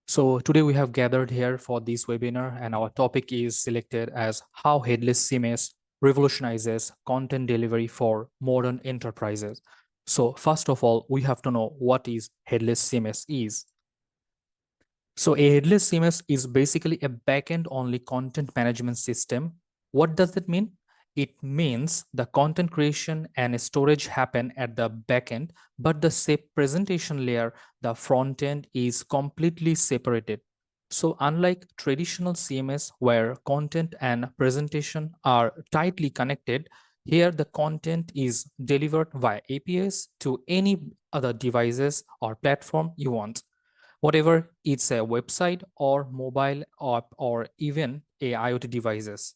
So today we have gathered here for this webinar, and our topic is selected as how Headless CMS revolutionizes content delivery for modern enterprises. So first of all, we have to know what is Headless CMS is. So a Headless CMS is basically a backend only content management system. What does it mean? It means the content creation and storage happen at the backend, but the presentation layer, the front end, is completely separated. So unlike traditional CMS where content and presentation are tightly connected, here the content is delivered via APIs to any other devices or platform you want, whatever it's a website or mobile app or even a IoT devices.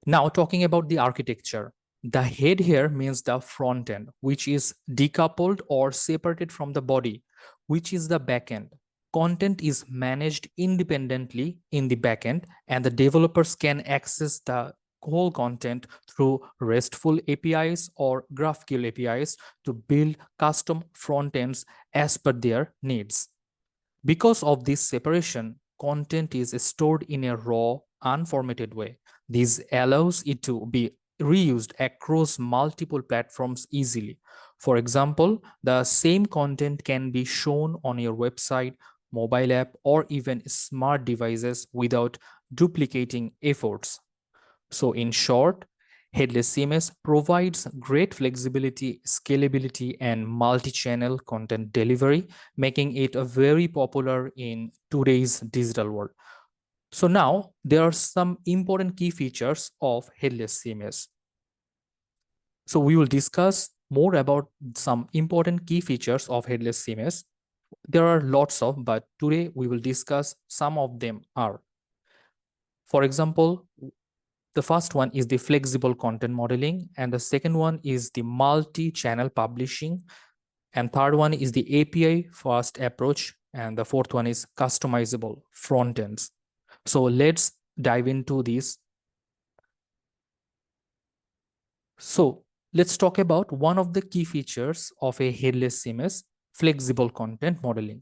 Now talking about the architecture, the head here means the front end, which is decoupled or separated from the body, which is the back end. Content is managed independently in the backend, and the developers can access the whole content through RESTful APIs or GraphQL APIs to build custom front ends as per their needs. Because of this separation, content is stored in a raw, unformatted way. This allows it to be reused across multiple platforms easily. For example, the same content can be shown on your website, mobile app, or even smart devices without duplicating efforts. So in short, Headless CMS provides great flexibility, scalability, and multi-channel content delivery, making it a very popular in today's digital world. So now there are some important key features of Headless CMS. So we will discuss more about some important key features of Headless CMS. There are lots of, but today we will discuss some of them are. For example, the first one is the flexible content modeling, and the second one is the multi-channel publishing, and third one is the API first approach, and the fourth one is customizable front ends. So let's dive into this. So let's talk about one of the key features of a headless CMS, flexible content modeling.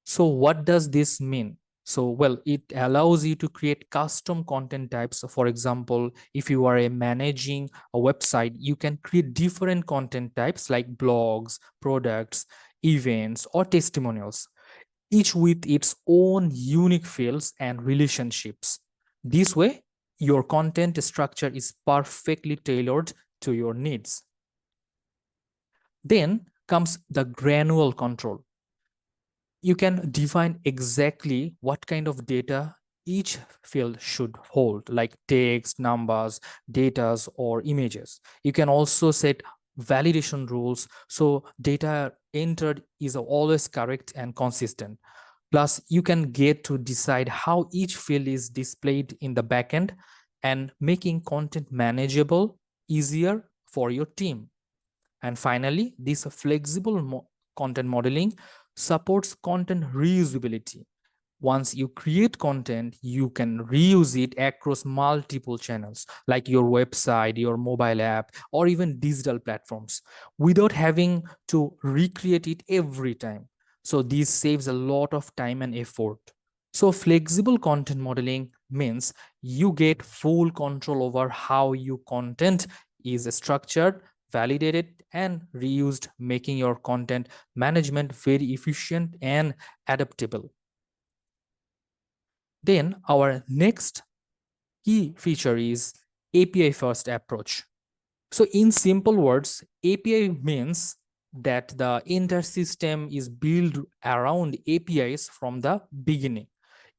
So what does this mean? So, well, it allows you to create custom content types. For example, if you are managing a website, you can create different content types like blogs, products, events, or testimonials, each with its own unique fields and relationships. This way, your content structure is perfectly tailored to your needs. Then comes the granular control. You can define exactly what kind of data each field should hold, like text, numbers, datas, or images. You can also set validation rules so data entered is always correct and consistent. Plus, you can get to decide how each field is displayed in the backend and making content manageable easier for your team. And finally, this flexible content modeling supports content reusability. Once you create content, you can reuse it across multiple channels like your website, your mobile app, or even digital platforms without having to recreate it every time. So this saves a lot of time and effort. So flexible content modeling means you get full control over how your content is structured, validated, and reused, making your content management very efficient and adaptable. Then our next key feature is API first approach. So in simple words, API means that the entire system is built around APIs from the beginning.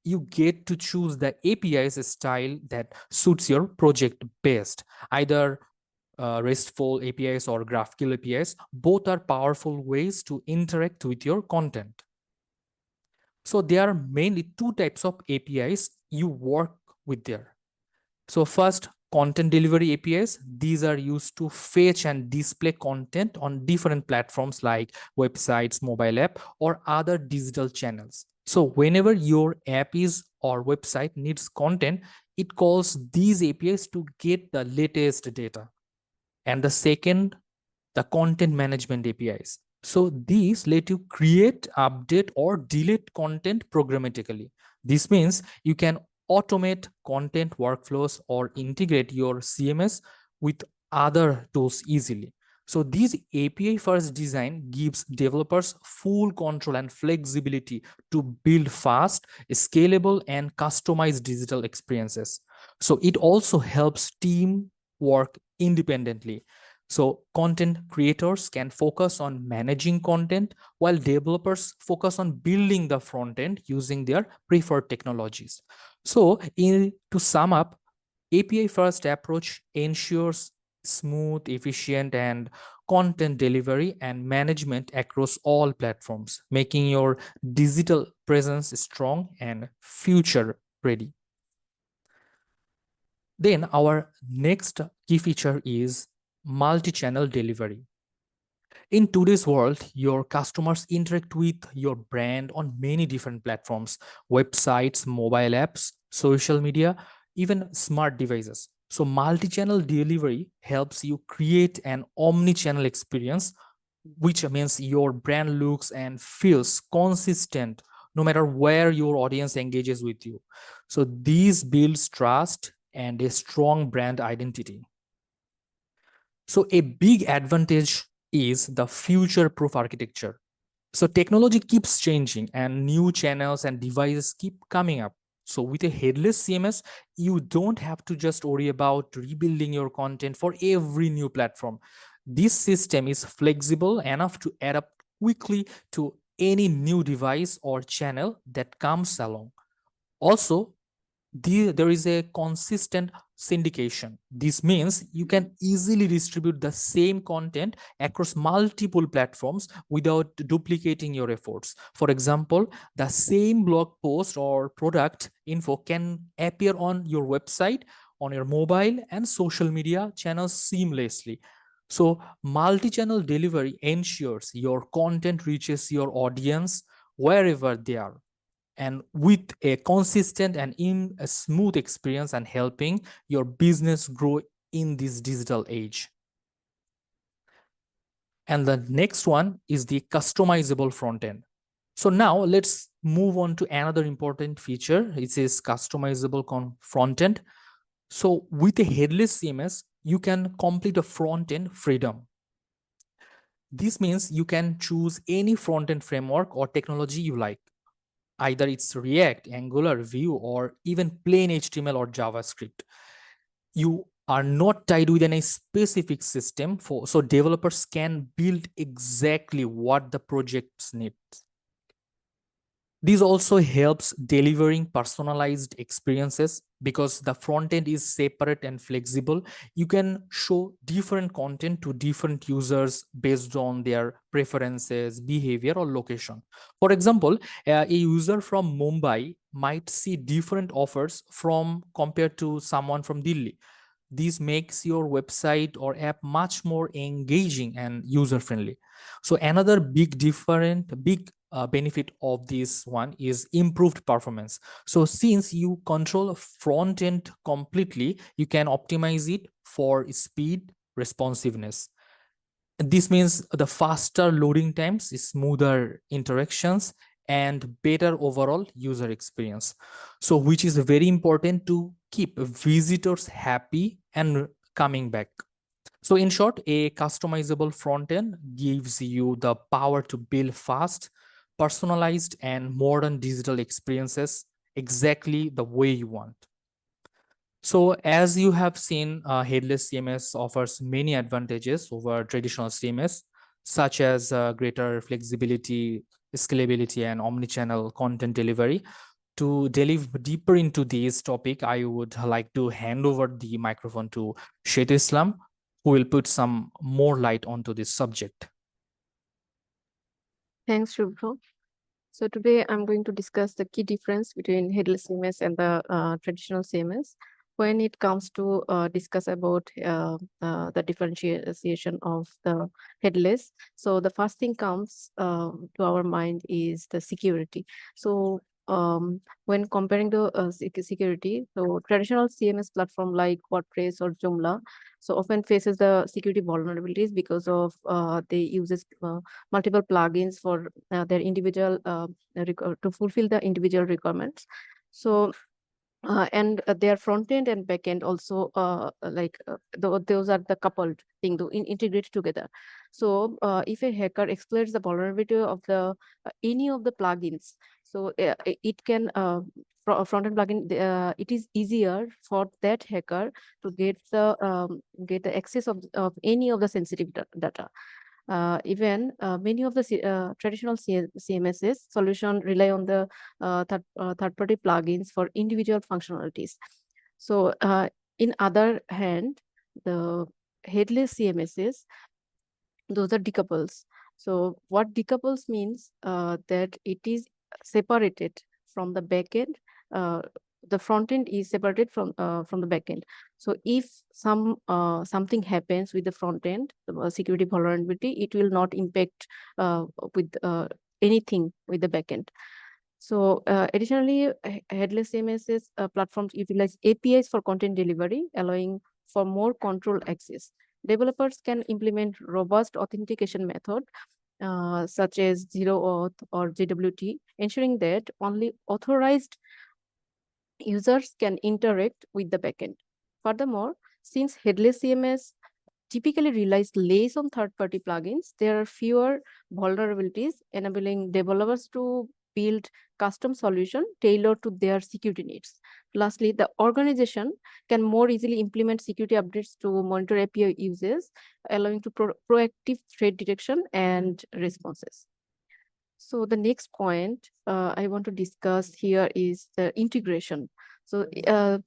You get to choose the APIs style that suits your project best, either RESTful APIs or GraphQL APIs. Both are powerful ways to interact with your content. So there are mainly two types of APIs you work with there. So first, content delivery APIs. These are used to fetch and display content on different platforms like websites, mobile app, or other digital channels. So whenever your app is or website needs content, it calls these APIs to get the latest data. And the second, the content management APIs. So these let you create, update, or delete content programmatically. This means you can automate content workflows or integrate your CMS with other tools easily. So this API first design gives developers full control and flexibility to build fast, scalable, and customized digital experiences. So it also helps team work independently. So content creators can focus on managing content while developers focus on building the front end using their preferred technologies. So to sum up, API first approach ensures smooth, efficient, and content delivery and management across all platforms, making your digital presence strong and future ready. Then our next key feature is multi-channel delivery. In today's world, your customers interact with your brand on many different platforms: websites, mobile apps, social media, even smart devices. So, multi channel delivery helps you create an omni channel experience, which means your brand looks and feels consistent no matter where your audience engages with you. So, these builds trust and a strong brand identity. So, a big advantage is the future proof architecture. So, technology keeps changing and new channels and devices keep coming up. So, with a headless CMS, you don't have to just worry about rebuilding your content for every new platform. This system is flexible enough to adapt quickly to any new device or channel that comes along. Also, there is a consistent syndication. This means you can easily distribute the same content across multiple platforms without duplicating your efforts. For example, the same blog post or product info can appear on your website, on your mobile, and social media channels seamlessly. So, multi channel delivery ensures your content reaches your audience wherever they are, and with a consistent and in a smooth experience, and helping your business grow in this digital age. And the next one is the customizable front end. So now let's move on to another important feature. It is customizable front end. So with a headless CMS, you can complete a front end freedom. This means you can choose any front end framework or technology you like. Either it's React, Angular, Vue, or even plain HTML or JavaScript. You are not tied with any specific system, so developers can build exactly what the projects need. This also helps delivering personalized experiences because the front end is separate and flexible. You can show different content to different users based on their preferences, behavior, or location. For example, a user from Mumbai might see different offers from compared to someone from Delhi. This makes your website or app much more engaging and user friendly. So another big benefit of this one is improved performance. So since you control front end completely, you can optimize it for speed, responsiveness. This means the faster loading times, smoother interactions, and better overall user experience. So, which is very important to keep visitors happy and coming back. So, in short, a customizable front end gives you the power to build fast, personalized, and modern digital experiences exactly the way you want. So as you have seen, headless CMS offers many advantages over traditional CMS, such as greater flexibility, scalability, and omnichannel content delivery. To delve deeper into this topic, I would like to hand over the microphone to Shet Islam, who will put some more light onto this subject. Thanks, Shubhro. So today I'm going to discuss the key difference between headless CMS and the traditional CMS. When it comes to discuss about the differentiation of the headless, so the first thing comes to our mind is the security. So when comparing the security, so traditional CMS platform like WordPress or Joomla so often faces the security vulnerabilities because of they uses multiple plugins for their individual to fulfill the individual requirements. So and their front end and back end also those are the coupled thing to integrate together. So if a hacker exploits the vulnerability of the any of the plugins, so it can front end plugin, it is easier for that hacker to get the access of any of the sensitive data. Even many of the traditional CMSs solution rely on the third-party plugins for individual functionalities. So in other hand, the headless CMSs, those are decouples. So what decouples means that it is separated from the backend. The front end is separated from the backend. So if something happens with the front end, the security vulnerability, it will not impact with anything with the backend. So additionally, headless CMSs platforms utilize APIs for content delivery, allowing for more control access. Developers can implement robust authentication method such as zero auth or JWT, ensuring that only authorized users can interact with the backend. Furthermore, since headless CMS typically relies less on third-party plugins, there are fewer vulnerabilities, enabling developers to build custom solution tailored to their security needs. Lastly, the organization can more easily implement security updates to monitor API uses, allowing to proactive threat detection and responses. So the next point I want to discuss here is the integration. So the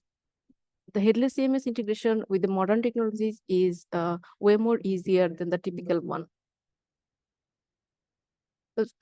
headless CMS integration with the modern technologies is way more easier than the typical one.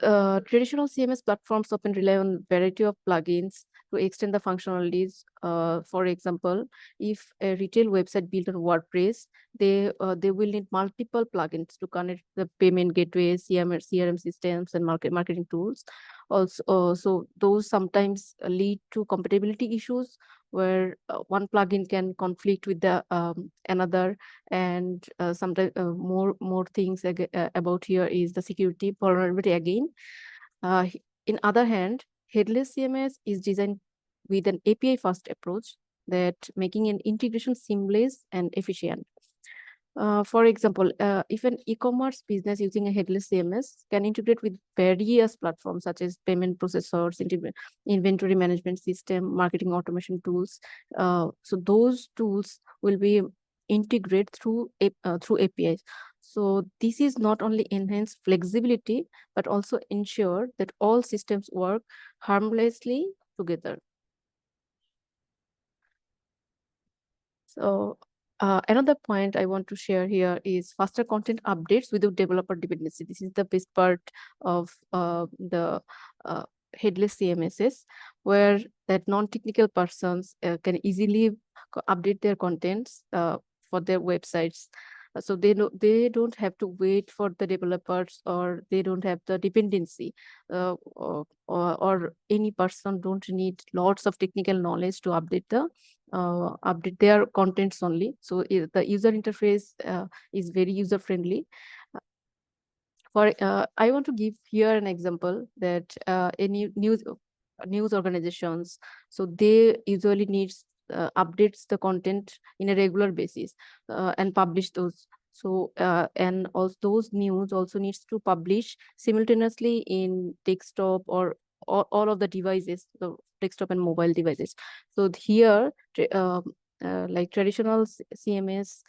Traditional CMS platforms often rely on variety of plugins to extend the functionalities. For example, if a retail website built on WordPress, they will need multiple plugins to connect the payment gateway, CRM systems, and marketing tools. Also, so those sometimes lead to compatibility issues where one plugin can conflict with the another, and sometimes more things about here is the security vulnerability again. In other hand, headless CMS is designed with an API first approach that making an integration seamless and efficient. For example, if an e-commerce business using a headless CMS can integrate with various platforms such as payment processors, inventory management system, marketing automation tools, so those tools will be integrate through APIs. So this is not only enhance flexibility, but also ensure that all systems work harmlessly together. So another point I want to share here is faster content updates without developer dependency. This is the best part of the headless CMSs, where that non-technical persons can easily update their contents for their websites. So they don't have to wait for the developers, or they don't have the dependency, or any person don't need lots of technical knowledge to update their contents only. So the user interface is very user friendly. For I want to give here an example that any news organizations, so they usually needs updates the content in a regular basis and publish those. So and also those news also needs to publish simultaneously in desktop or all of the devices, the desktop and mobile devices. So here like traditional CMS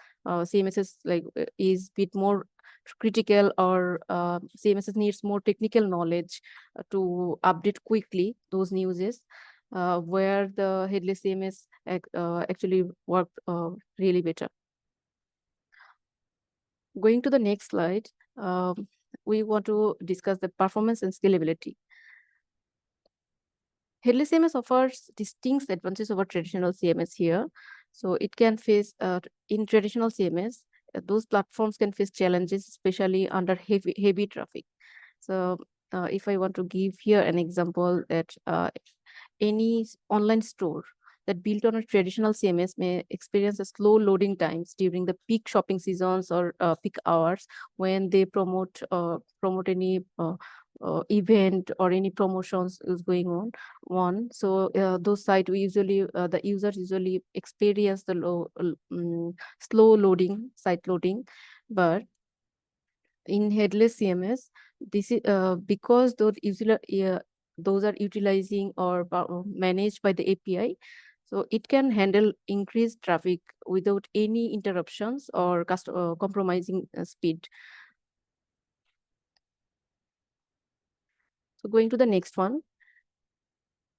is like is bit more critical, or CMS needs more technical knowledge to update quickly those newses, where the headless CMS actually work really better. Going to the next slide, we want to discuss the performance and scalability. Headless CMS offers distinct advantages over traditional CMS here. So it can face, in traditional CMS, those platforms can face challenges, especially under heavy traffic. So if I want to give here an example that any online store that built on a traditional CMS may experience a slow loading times during the peak shopping seasons or peak hours when they promote any event or any promotions is going on. So those site we usually the users usually experience the slow loading site loading. But in headless CMS, this is because those are utilizing or managed by the API, so it can handle increased traffic without any interruptions or compromising speed. So going to the next one.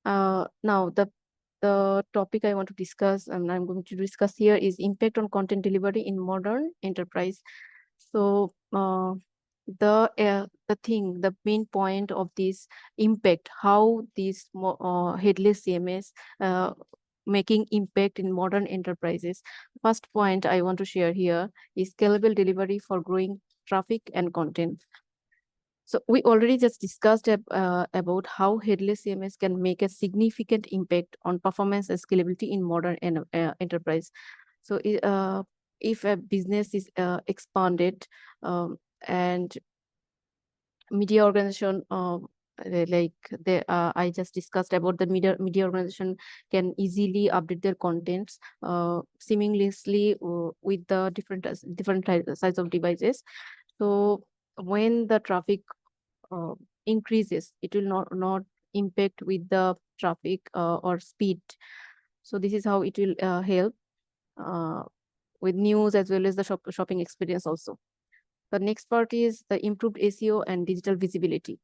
Now the topic I want to discuss and I'm going to discuss here is impact on content delivery in modern enterprise. So the main point of this impact, how this headless CMS making impact in modern enterprises. First point I want to share here is scalable delivery for growing traffic and content. So we already just discussed about how headless CMS can make a significant impact on performance and scalability in modern enterprise. So if a business is expanded and media organization like I just discussed about the media organization can easily update their contents seamlessly with the different size of devices. So when the traffic increases, it will not impact with the traffic or speed. So this is how it will help with news as well as the shopping experience also. The next part is the improved SEO and digital visibility.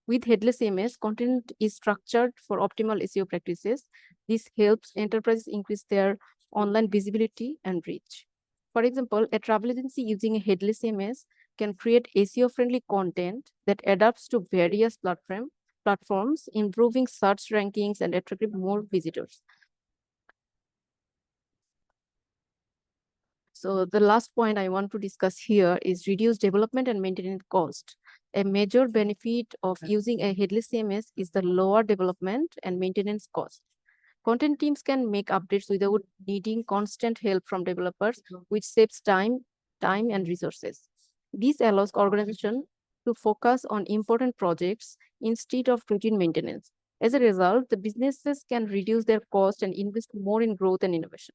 With headless CMS, content is structured for optimal SEO practices. This helps enterprises increase their online visibility and reach. For example, a travel agency using a headless CMS can create SEO-friendly content that adapts to various platforms, improving search rankings and attracting more visitors. So the last point I want to discuss here is reduce development and maintenance cost. A major benefit of using a headless CMS is the lower development and maintenance cost. Content teams can make updates without needing constant help from developers, which saves time and resources. This allows organizations to focus on important projects instead of routine maintenance. As a result, the businesses can reduce their cost and invest more in growth and innovation.